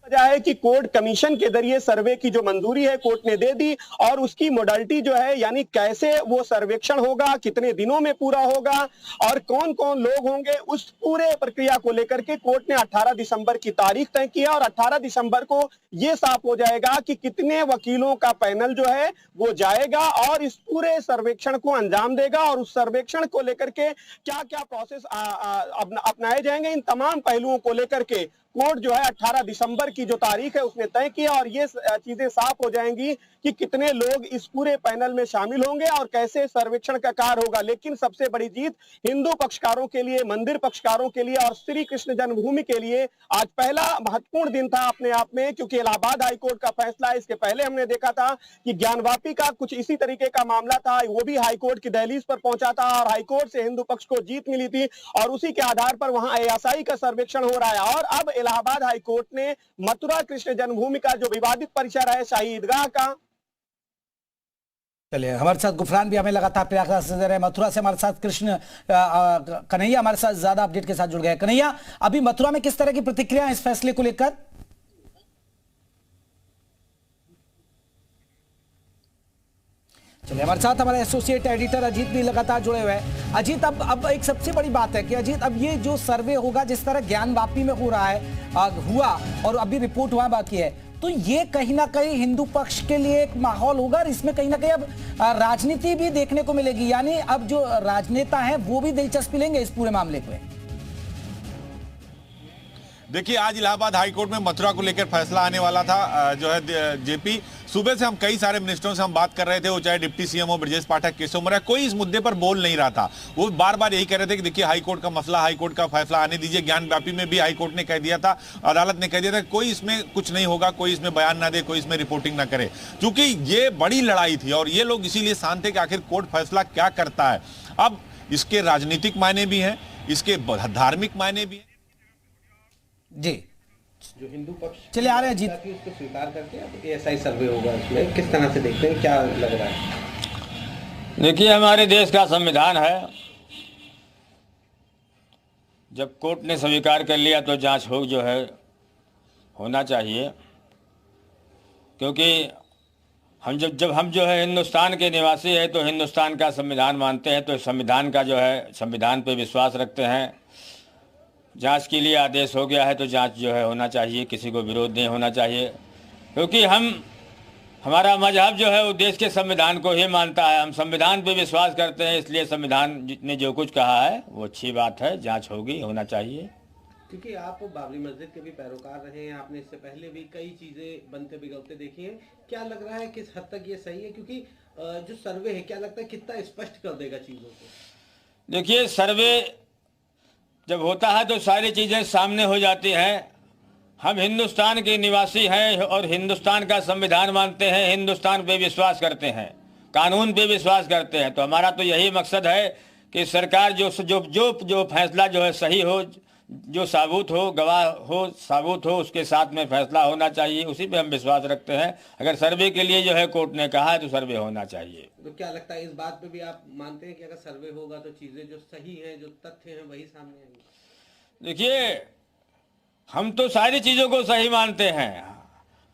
वजह है कि कोर्ट कमीशन के जरिए सर्वे की जो मंजूरी है कोर्ट ने दे दी और उसकी मोडालिटी जो है यानी कैसे वो सर्वेक्षण होगा, कितने दिनों में पूरा होगा और कौन कौन लोग होंगे, उस पूरे प्रक्रिया को लेकर के कोर्ट ने 18 दिसंबर की तारीख तय किया और 18 दिसंबर को ये साफ हो जाएगा कि कितने वकीलों का पैनल जो है वो जाएगा और इस पूरे सर्वेक्षण को अंजाम देगा और उस सर्वेक्षण को लेकर के क्या क्या प्रोसेस अपनाए जाएंगे, इन तमाम पहलुओं को लेकर के कोर्ट जो है 18 दिसंबर की जो तारीख है उसने तय किया और ये चीजें साफ हो जाएंगी कि कितने लोग इस पूरे पैनल में शामिल होंगे और कैसे सर्वेक्षण का कार्य होगा। लेकिन सबसे बड़ी जीत हिंदू पक्षकारों के लिए, मंदिर पक्षकारों के लिए और श्री कृष्ण जन्मभूमि के लिए आज पहला महत्वपूर्ण दिन था अपने आप में, क्योंकि इलाहाबाद हाईकोर्ट का फैसला है। इसके पहले हमने देखा था कि ज्ञानवापी का कुछ इसी तरीके का मामला था, वो भी हाईकोर्ट की दहलीज पर पहुंचा था और हाईकोर्ट से हिंदू पक्ष को जीत मिली थी और उसी के आधार पर वहां एएसआई का सर्वेक्षण हो रहा है। और अब इलाहाबाद हाईकोर्ट ने मथुरा कृष्ण जन्मभूमि का जो विवादित परिसर है शाही ईदगाह का, चलिए हमारे साथ गुफरान भी हमें लगातार प्रयागराज से रहे, मथुरा से हमारे साथ कृष्ण कन्हैया हमारे साथ ज्यादा अपडेट के साथ जुड़ गए। कन्हैया, अभी मथुरा में किस तरह की प्रतिक्रिया है इस फैसले को लेकर? चलिए हमारे साथ हमारे एसोसिएट एडिटर अजीत भी लगातार जुड़े हुए हैं। अजीत, अब एक सबसे बड़ी बात है कि अजीत, अब ये जो सर्वे होगा जिस तरह ज्ञानवापी में हो रहा है, हुआ और अभी रिपोर्ट हुआ बाकी है, तो ये कहीं ना कहीं हिंदू पक्ष के लिए एक माहौल होगा और इसमें कहीं ना कहीं अब राजनीति भी देखने को मिलेगी, यानी अब जो राजनेता हैं वो भी दिलचस्पी लेंगे इस पूरे मामले को। देखिए, आज इलाहाबाद हाईकोर्ट में मथुरा को लेकर फैसला आने वाला था। जो है जेपी, सुबह से हम कई सारे मिनिस्टरों से हम बात कर रहे थे, वो चाहे डिप्टी सीएम हो ब्रजेश पाठक, केशव मौर्य, कोई इस मुद्दे पर बोल नहीं रहा था। वो बार बार यही कह रहे थे कि देखिए हाईकोर्ट का मसला, हाईकोर्ट का फैसला आने दीजिए। ज्ञानवापी में भी हाईकोर्ट ने कह दिया था, अदालत ने कह दिया था कोई इसमें कुछ नहीं होगा, कोई इसमें बयान ना दे, कोई इसमें रिपोर्टिंग ना करे, क्योंकि ये बड़ी लड़ाई थी और ये लोग इसीलिए शांत थे कि आखिर कोर्ट फैसला क्या करता है। अब इसके राजनीतिक मायने भी हैं, इसके धार्मिक मायने भी हैं। जी, जो हिंदू पक्ष चले आ रहे हैं जीत, उसको स्वीकार करके अब एएसआई सर्वे होगा, उसमें किस तरह से देखते हैं, क्या लग रहा है? देखिए, हमारे देश का संविधान है, जब कोर्ट ने स्वीकार कर लिया तो जांच हो जो है होना चाहिए, क्योंकि हम जब हम जो है हिंदुस्तान के निवासी है तो हिंदुस्तान का संविधान मानते हैं, तो संविधान का जो है संविधान पे विश्वास रखते हैं। जांच के लिए आदेश हो गया है तो जांच जो है होना चाहिए, किसी को विरोध नहीं होना चाहिए, क्योंकि हमारा मजहब जो है वो देश के संविधान को ही मानता है। हम संविधान पे विश्वास करते हैं, इसलिए संविधान ने जो कुछ कहा है वो अच्छी बात है, जांच होगी, होना चाहिए। क्योंकि आप बाबरी मस्जिद के भी पैरोकार रहे हैं, आपने इससे पहले भी कई चीजें बनते बिगड़ते देखी हैं, क्या लग रहा है किस हद तक ये सही है? क्योंकि जो सर्वे है, क्या लगता है कितना स्पष्ट कर देगा चीजों को? देखिए, सर्वे जब होता है तो सारी चीज़ें सामने हो जाती हैं। हम हिंदुस्तान के निवासी हैं और हिंदुस्तान का संविधान मानते हैं, हिंदुस्तान पे विश्वास करते हैं, कानून पे विश्वास करते हैं, तो हमारा तो यही मकसद है कि सरकार जो फैसला जो है सही हो, जो साबुत हो, गवाह हो, साबुत हो, उसके साथ में फैसला होना चाहिए, उसी पे हम विश्वास रखते हैं। अगर सर्वे के लिए जो है कोर्ट ने कहा है तो सर्वे होना चाहिए। तो क्या लगता है इस बात पे भी आप मानते हैं कि अगर सर्वे होगा तो चीजें जो सही हैं, जो तथ्य हैं, वही सामने आएंगे? देखिए, हम तो सारी चीज़ों को सही मानते हैं।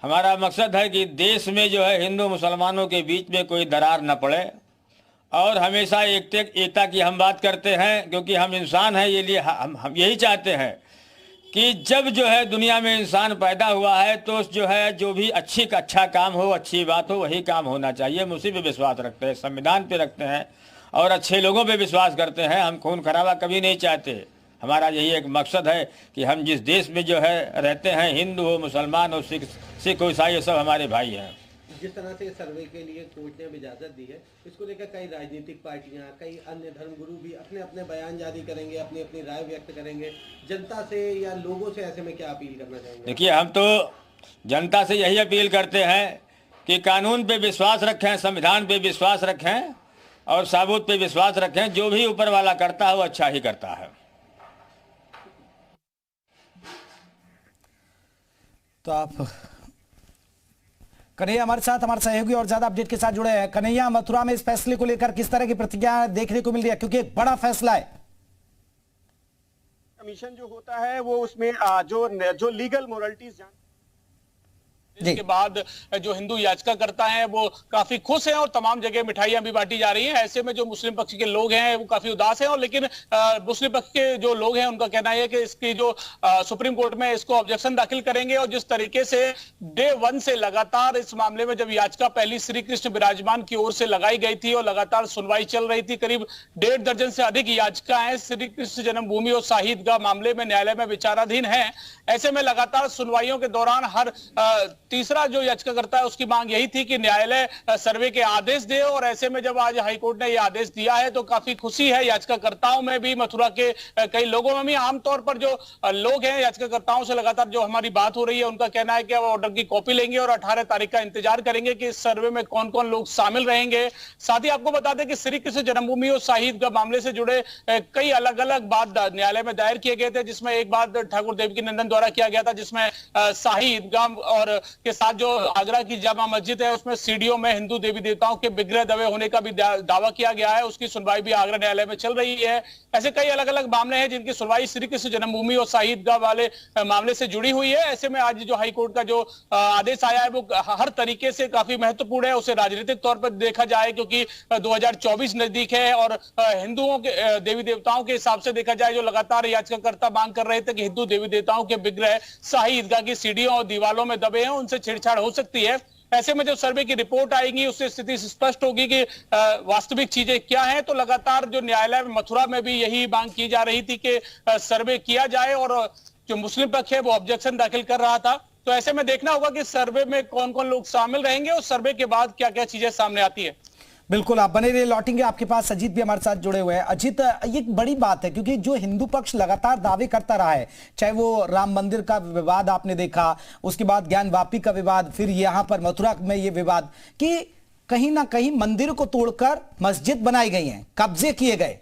हमारा मकसद है कि देश में जो है हिंदू मुसलमानों के बीच में कोई दरार न पड़े और हमेशा एकता की हम बात करते हैं, क्योंकि हम इंसान हैं, ये लिए हम यही चाहते हैं कि जब जो है दुनिया में इंसान पैदा हुआ है तो जो है जो भी अच्छा काम हो, अच्छी बात हो, वही काम होना चाहिए। हम उसी पे विश्वास रखते हैं, संविधान पे रखते हैं और अच्छे लोगों पे विश्वास करते हैं। हम खून खराबा कभी नहीं चाहते। हमारा यही एक मकसद है कि हम जिस देश में जो है रहते हैं, हिंदू हो, मुसलमान हो, सिख हो, ईसाई हो, सब हमारे भाई हैं। जिस तरह से सर्वे के लिए कोर्ट ने इजाजत दी है, इसको लेकर कई राजनीतिक पार्टियां, कई अन्य धर्मगुरु भी अपने अपने बयान जारी करेंगे, अपनी अपनी राय व्यक्त करेंगे। जनता से या लोगों से ऐसे में क्या अपील करना चाहेंगे? देखिए, हम तो जनता से यही अपील करते हैं कि कानून पे विश्वास रखें, संविधान पे विश्वास रखें और साबुत पे विश्वास रखें। जो भी ऊपर वाला करता है वो अच्छा ही करता है। तो आप कन्हैया हमारे साथ, हमारे सहयोगी और ज्यादा अपडेट के साथ जुड़े हैं। कन्हैया, मथुरा में इस फैसले को लेकर किस तरह की प्रतिक्रिया देखने को मिल रही है, क्योंकि एक बड़ा फैसला है? कमीशन जो होता है वो उसमें जो लीगल मोरालिटीज इसके बाद जो हिंदू याचिकाकर्ता हैं वो काफी खुश हैं और तमाम जगह मिठाइयां भी बांटी जा रही हैं। ऐसे में जो मुस्लिम पक्ष के लोग हैं वो काफी उदास हैं और लेकिन मुस्लिम पक्ष के जो लोग हैं उनका कहना है कि इसकी जो सुप्रीम कोर्ट में इसको ऑब्जेक्शन दाखिल करेंगे। और जिस तरीके से डे 1 से लगातार इस मामले में जब याचिका पहली श्री कृष्ण विराजमान की ओर से लगाई गई थी और लगातार सुनवाई चल रही थी, करीब 1.5 दर्जन से अधिक याचिकाएं श्री कृष्ण जन्मभूमि और शाही ईदगाह मामले में न्यायालय में विचाराधीन है। ऐसे में लगातार सुनवाइयों के दौरान हर तीसरा जो याचिकाकर्ता है उसकी मांग यही थी कि न्यायालय सर्वे के आदेश दे। और ऐसे में जब आज हाईकोर्ट ने यह आदेश दिया है तो काफी खुशी है याचिकाकर्ताओं में भी, मथुरा के कई लोगों में भी। आमतौर पर जो लोग हैं याचिकाकर्ताओं से लगातार जो हमारी बात हो रही है उनका कहना है कि वो ऑर्डर की कॉपी लेंगे और 18 तारीख का इंतजार करेंगे कि इस सर्वे में कौन कौन लोग शामिल रहेंगे। साथ ही आपको बता दें कि श्री कृष्ण जन्मभूमि और शाही ईदगाह मामले से जुड़े कई अलग अलग बात न्यायालय में दायर किए गए थे, जिसमें एक बात ठाकुर देवकीनंदन द्वारा किया गया था जिसमें शाही ईदगाह और के साथ जो आगरा की जामा मस्जिद है उसमें सीढ़ियों में हिंदू देवी देवताओं के विग्रह दबे होने का भी दावा किया गया है। उसकी सुनवाई भी आगरा न्यायालय में चल रही है। ऐसे कई अलग अलग मामले हैं जिनकी सुनवाई श्री कृष्ण जन्मभूमि और शाही ईदगाह वाले मामले से जुड़ी हुई है। ऐसे में आज जो हाईकोर्ट का जो आदेश आया है वो हर तरीके से काफी महत्वपूर्ण है। उसे राजनीतिक तौर पर देखा जाए क्योंकि 2024 नजदीक है और हिंदुओं के देवी देवताओं के हिसाब से देखा जाए जो लगातार याचिकाकर्ता मांग कर रहे थे कि हिंदू देवी देवताओं के विग्रह शाही ईदगाह की सीढ़ियों और दीवारों में दबे हैं, उनसे छेड़छाड़ हो सकती है। ऐसे में जब सर्वे की रिपोर्ट आएगी उससे स्थिति स्पष्ट होगी कि वास्तविक चीजें क्या हैं। तो लगातार जो न्यायालय मथुरा में भी यही मांग की जा रही थी कि सर्वे किया जाए और जो मुस्लिम पक्ष है वो ऑब्जेक्शन दाखिल कर रहा था। तो ऐसे में देखना होगा कि सर्वे में कौन कौन लोग शामिल रहेंगे और सर्वे के बाद क्या क्या चीजें सामने आती है। बिल्कुल, आप बने रहिए, लौटेंगे आपके पास। अजीत भी हमारे साथ जुड़े हुए हैं। अजीत, ये एक बड़ी बात है क्योंकि जो हिंदू पक्ष लगातार दावे करता रहा है, चाहे वो राम मंदिर का विवाद आपने देखा, उसके बाद ज्ञानवापी का विवाद, फिर यहां पर मथुरा में ये विवाद कि कहीं ना कहीं मंदिर को तोड़कर मस्जिद बनाई गई है, कब्जे किए गए।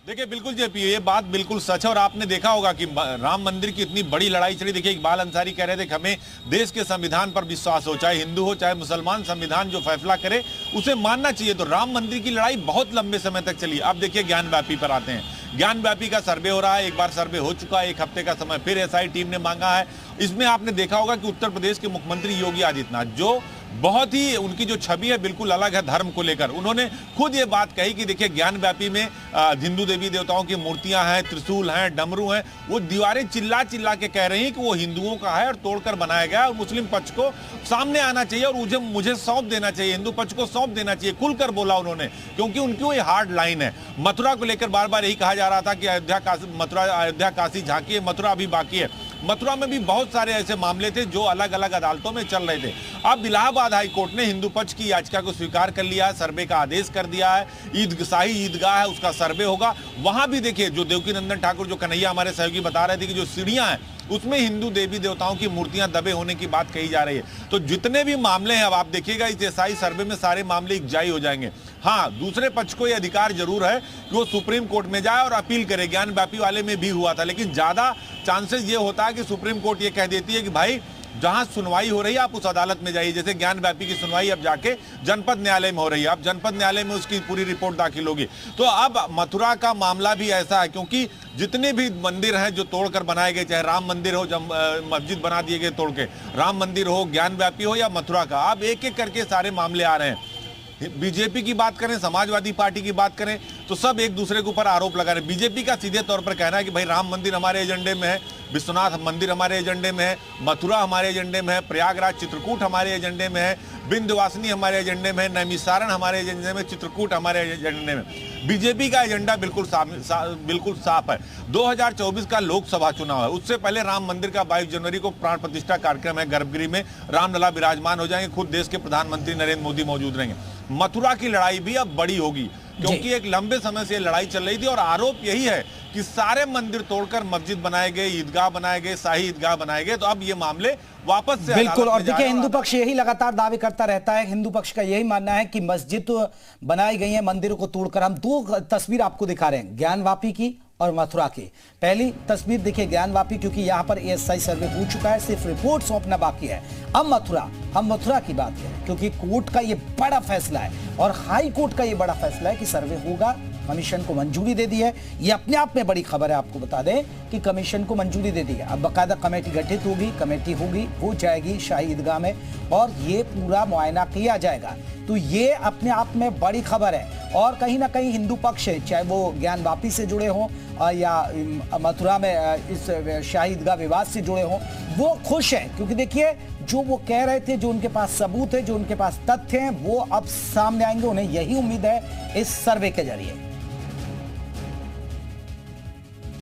देखिए बिल्कुल जेपी, ये बात बिल्कुल सच है। और आपने देखा होगा कि राम मंदिर की इतनी बड़ी लड़ाई चली। देखिए इकबाल अंसारी कह रहे थे कि हमें देश के संविधान पर विश्वास हो, चाहे हिंदू हो चाहे मुसलमान, संविधान जो फैसला करे उसे मानना चाहिए। तो राम मंदिर की लड़ाई बहुत लंबे समय तक चली। अब देखिए ज्ञानव्यापी पर आते हैं। ज्ञानव्यापी का सर्वे हो रहा है, एक बार सर्वे हो चुका है, 1 हफ्ते का समय फिर एसआई टीम ने मांगा है। इसमें आपने देखा होगा कि उत्तर प्रदेश के मुख्यमंत्री योगी आदित्यनाथ, जो बहुत ही उनकी जो छवि है बिल्कुल अलग है धर्म को लेकर, उन्होंने खुद ये बात कही कि देखिए ज्ञानव्यापी में हिंदू देवी देवताओं की मूर्तियां हैं, त्रिशूल हैं, डमरू हैं, वो दीवारें चिल्ला चिल्ला के कह रही हैं कि वो हिंदुओं का है और तोड़कर बनाया गया और मुस्लिम पक्ष को सामने आना चाहिए और मुझे सौंप देना चाहिए, हिंदू पक्ष को सौंप देना चाहिए। खुलकर बोला उन्होंने, क्योंकि उनकी वो हार्ड लाइन है। मथुरा को लेकर बार बार यही कहा जा रहा था कि अयोध्या काशी झांकी है, मथुरा अभी बाकी है। मथुरा में भी बहुत सारे ऐसे मामले थे जो अलग अलग अदालतों में चल रहे थे। अब इलाहाबाद हाई कोर्ट ने हिंदू पक्ष की याचिका को स्वीकार कर लिया है, सर्वे का आदेश कर दिया है। शाही ईदगाह है उसका सर्वे होगा। वहां भी देखिए जो देवकीनंदन ठाकुर, जो कन्हैया हमारे सहयोगी बता रहे थे कि जो सीढ़ियां हैं उसमें हिंदू देवी देवताओं की मूर्तियां दबे होने की बात कही जा रही है। तो जितने भी मामले हैं अब आप देखिएगा इस एसआई सर्वे में सारे मामले एकजाई हो जाएंगे। हाँ, दूसरे पक्ष को यह अधिकार जरूर है कि वो सुप्रीम कोर्ट में जाए और अपील करे। ज्ञानव्यापी वाले में भी हुआ था, लेकिन ज्यादा चांसेस ये होता है कि सुप्रीम कोर्ट ये कह देती है कि भाई जहां सुनवाई हो रही है आप उस अदालत में जाइए। जैसे ज्ञानव्यापी की सुनवाई अब जाके जनपद न्यायालय में हो रही है, अब जनपद न्यायालय में उसकी पूरी रिपोर्ट दाखिल होगी। तो अब मथुरा का मामला भी ऐसा है क्योंकि जितने भी मंदिर हैं जो तोड़कर बनाए गए, चाहे राम मंदिर हो, जब मस्जिद बना दिए गए तोड़ के, राम मंदिर हो, ज्ञानव्यापी हो या मथुरा का, अब एक एक करके सारे मामले आ रहे हैं। बीजेपी की बात करें, समाजवादी पार्टी की बात करें, तो सब एक दूसरे के ऊपर आरोप लगा रहे हैं। बीजेपी का सीधे तौर पर कहना है कि भाई राम मंदिर हमारे एजेंडे में है, विश्वनाथ मंदिर हमारे एजेंडे में है, मथुरा हमारे एजेंडे में है, प्रयागराज चित्रकूट हमारे एजेंडे में है, विंध्यवासिनी हमारे एजेंडे में है, नैमिषारण हमारे एजेंडे में, चित्रकूट हमारे एजेंडे में। बीजेपी का एजेंडा बिल्कुल साफ है। 2024 का लोकसभा चुनाव है, उससे पहले राम मंदिर का 22 जनवरी को प्राण प्रतिष्ठा कार्यक्रम है। गर्भगृह में रामलला विराजमान हो जाएंगे, खुद देश के प्रधानमंत्री नरेंद्र मोदी मौजूद रहेंगे। मथुरा की लड़ाई भी अब बड़ी होगी क्योंकि एक लंबे समय से लड़ाई चल रही थी और आरोप यही है कि सारे मंदिर तोड़कर मस्जिद बनाए गए, ईदगाह बनाए गए, शाही ईदगाह बनाए गए। तो अब ये मामले वापस से बिल्कुल, और देखिए हिंदू पक्ष यही लगातार दावे करता रहता है। हिंदू पक्ष का यही मानना है कि मस्जिद तो बनाई गई है, मंदिरों को तोड़कर। हम 2 तस्वीर आपको दिखा रहे हैं, ज्ञानवापी की और मथुरा की। पहली तस्वीर देखिए ज्ञानवापी, क्योंकि यहाँ पर एएसआई सर्वे हो चुका है, सिर्फ रिपोर्ट सौंपना बाकी है। अब मथुरा, हम मथुरा की बात करें क्योंकि कोर्ट का ये बड़ा फैसला है और हाई कोर्ट का ये बड़ा फैसला है कि सर्वे होगा। कमीशन को मंजूरी दे दी है, ये अपने आप में बड़ी खबर है। आपको बता दें कि कमीशन को मंजूरी दे दी है। अब बाकायदा कमेटी गठित होगी, कमेटी होगी, हो जाएगी शाही ईदगाह में और ये पूरा मुआयना किया जाएगा। तो ये अपने आप में बड़ी खबर है और कहीं ना कहीं हिंदू पक्ष है, चाहे वो ज्ञानवापी से जुड़े हों या मथुरा में इस शाही ईदगाह विवाद से जुड़े हों, वो खुश हैं क्योंकि देखिए जो वो कह रहे थे, जो उनके पास सबूत है, जो उनके पास तथ्य हैं, वो अब सामने आएंगे। उन्हें यही उम्मीद है इस सर्वे के जरिए।